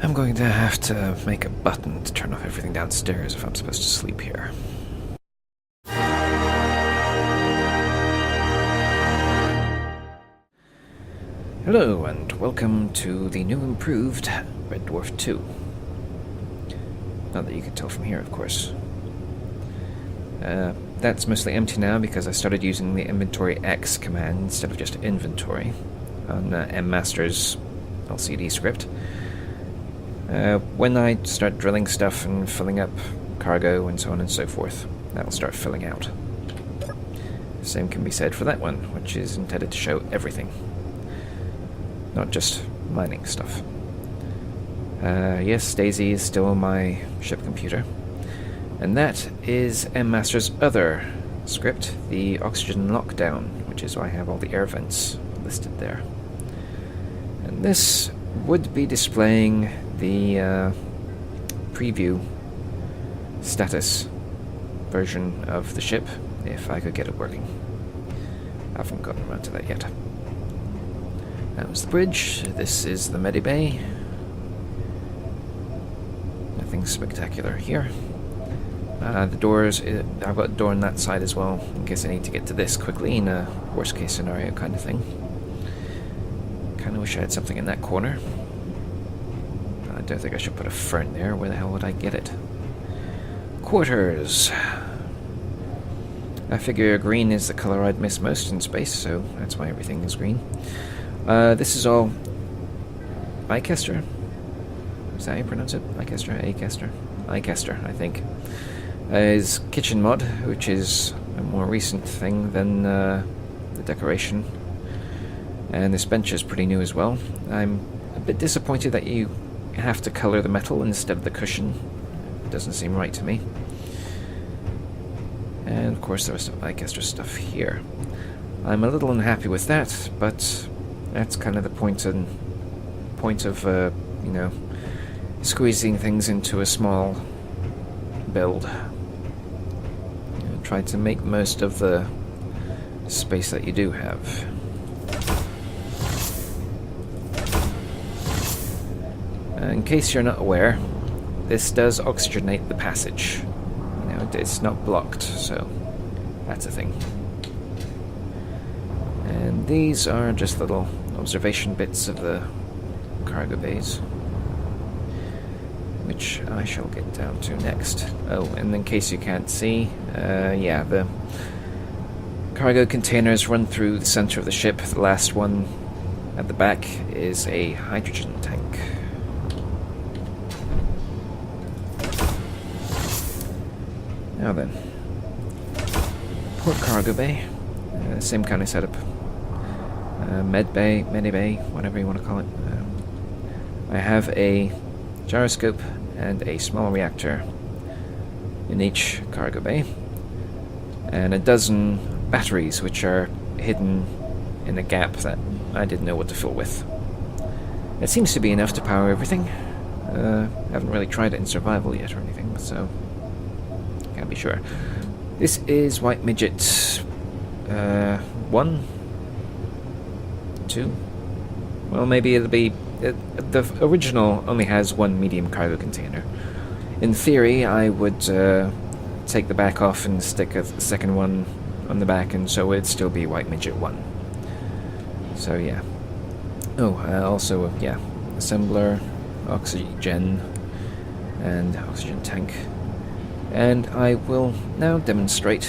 I'm going to have to make a button to turn off everything downstairs if I'm supposed to sleep here. Hello, and welcome to the new improved Red Dwarf 2. Not that you can tell from here, of course. That's mostly empty now because I started using the inventory X command instead of just inventory on MMaster's LCD script. When I start drilling stuff and filling up cargo and so on and so forth, that'll start filling out. The same can be said for that one, which is intended to show everything, not just mining stuff. Yes, Daisy is still my ship computer. And that is MMaster's other script, the oxygen lockdown, which is why I have all the air vents listed there. And this would be displaying the preview status version of the ship, if I could get it working. I haven't gotten around to that yet. That was the bridge. This is the medibay. Nothing spectacular here. The doors, I've got a door on that side as well, in case I need to get to this quickly in a worst case scenario kind of thing. Kinda wish I had something in that corner. I don't think I should put a fern there. Where the hell would I get it? Quarters. I figure green is the color I'd miss most in space, so that's why everything is green. This is all Icester. Is that how you pronounce it? Icester? Icester? Icester, I think. Is kitchen mod, which is a more recent thing than the decoration. And this bench is pretty new as well. I'm a bit disappointed that you have to color the metal instead of the cushion. It doesn't seem right to me. And of course there was some Icester stuff here. I'm a little unhappy with that, but that's kind of the point of you know, squeezing things into a small build. Try to make most of the space that you do have. In case you're not aware, this does oxygenate the passage. You know, it's not blocked, so that's a thing. And these are just little observation bits of the cargo bays, which I shall get down to next. Oh, and in case you can't see, yeah, the cargo containers run through the center of the ship. The last one at the back is a hydrogen tank. Now then, port cargo bay, same kind of setup. Medibay, whatever you want to call it. I have a gyroscope and a small reactor in each cargo bay, and a dozen batteries which are hidden in a gap that I didn't know what to fill with. It seems to be enough to power everything. Haven't really tried it in survival yet or anything, so can't be sure. This is White Midget 1, 2. Well, maybe it'll be... the original only has one medium cargo container. In theory, I would take the back off and stick a second one on the back, and so it'd still be White Midget 1. So, yeah. Oh, also, yeah, assembler, oxygen, and oxygen tank. And I will now demonstrate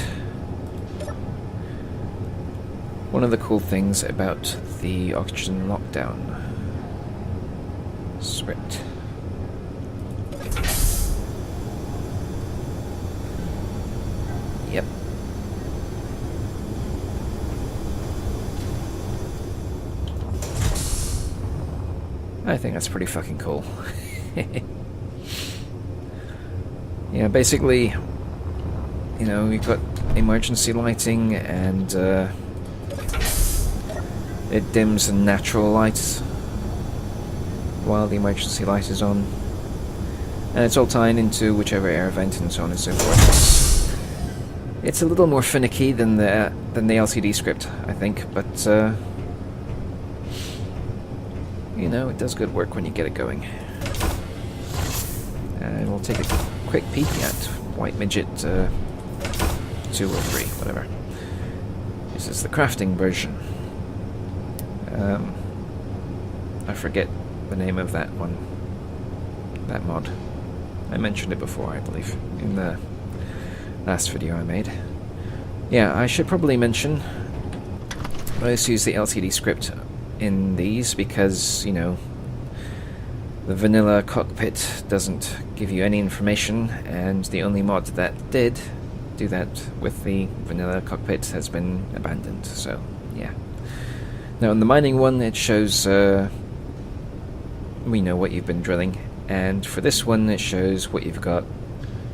one of the cool things about the oxygen lockdown script. Yep. I think that's pretty fucking cool. Yeah, basically, you know, you've got emergency lighting and it dims the natural lights while the emergency light is on. And it's all tying into whichever air vent and so on and so forth. It's a little more finicky than the LCD script, I think, but you know, it does good work when you get it going. and we'll take a quick peek at White Midget 2 or 3, whatever. This is the crafting version. I forget the name of that one, that mod. I mentioned it before, I believe, in the last video I made. Yeah, I should probably mention, I always use the LCD script in these because, you know, the vanilla cockpit doesn't give you any information, and the only mod that did do that with the vanilla cockpit has been abandoned, so yeah. Now in the mining one it shows, we know what you've been drilling, and for this one it shows what you've got,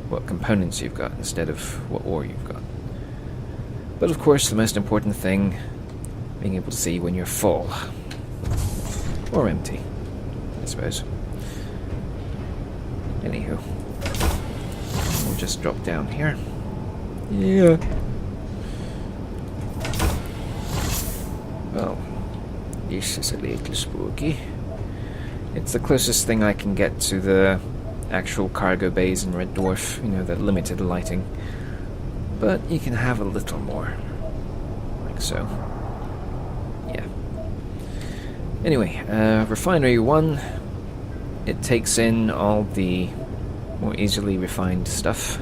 what components you've got, instead of what ore you've got. But of course the most important thing, being able to see when you're full. Or empty, I suppose. Anywho, we'll just drop down here. Yeah. Well, this is a little spooky. It's the closest thing I can get to the actual cargo bays in Red Dwarf, you know, the limited lighting. But you can have a little more. Like so. Yeah. Anyway, Refinery 1, it takes in all the more easily refined stuff.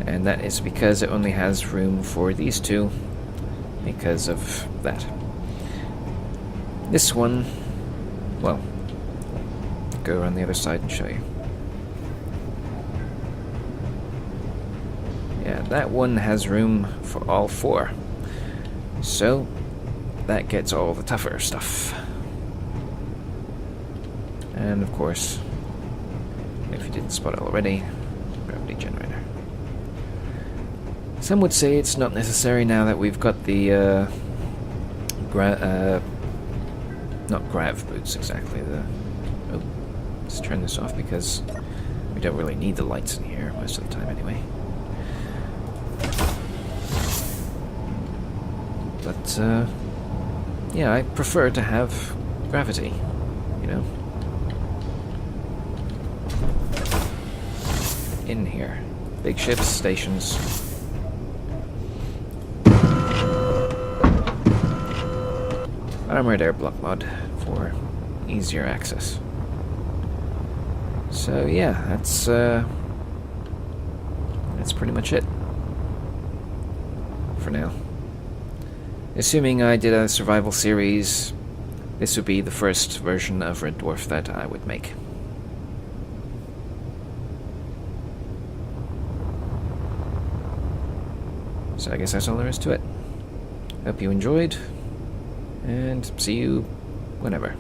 And that is because it only has room for these two, because of that. This one, well, go around the other side and show you. Yeah, that one has room for all four. So, that gets all the tougher stuff. And of course, if you didn't spot it already, gravity generator. Some would say it's not necessary now that we've got the not grav boots exactly. Oh, let's turn this off because we don't really need the lights in here most of the time anyway. But yeah, I prefer to have gravity, you know. In here, big ships, stations. Armored air block mod for easier access. So yeah, that's pretty much it for now. Assuming I did a survival series, this would be the first version of Red Dwarf that I would make. So I guess that's all there is to it. Hope you enjoyed, and see you whenever.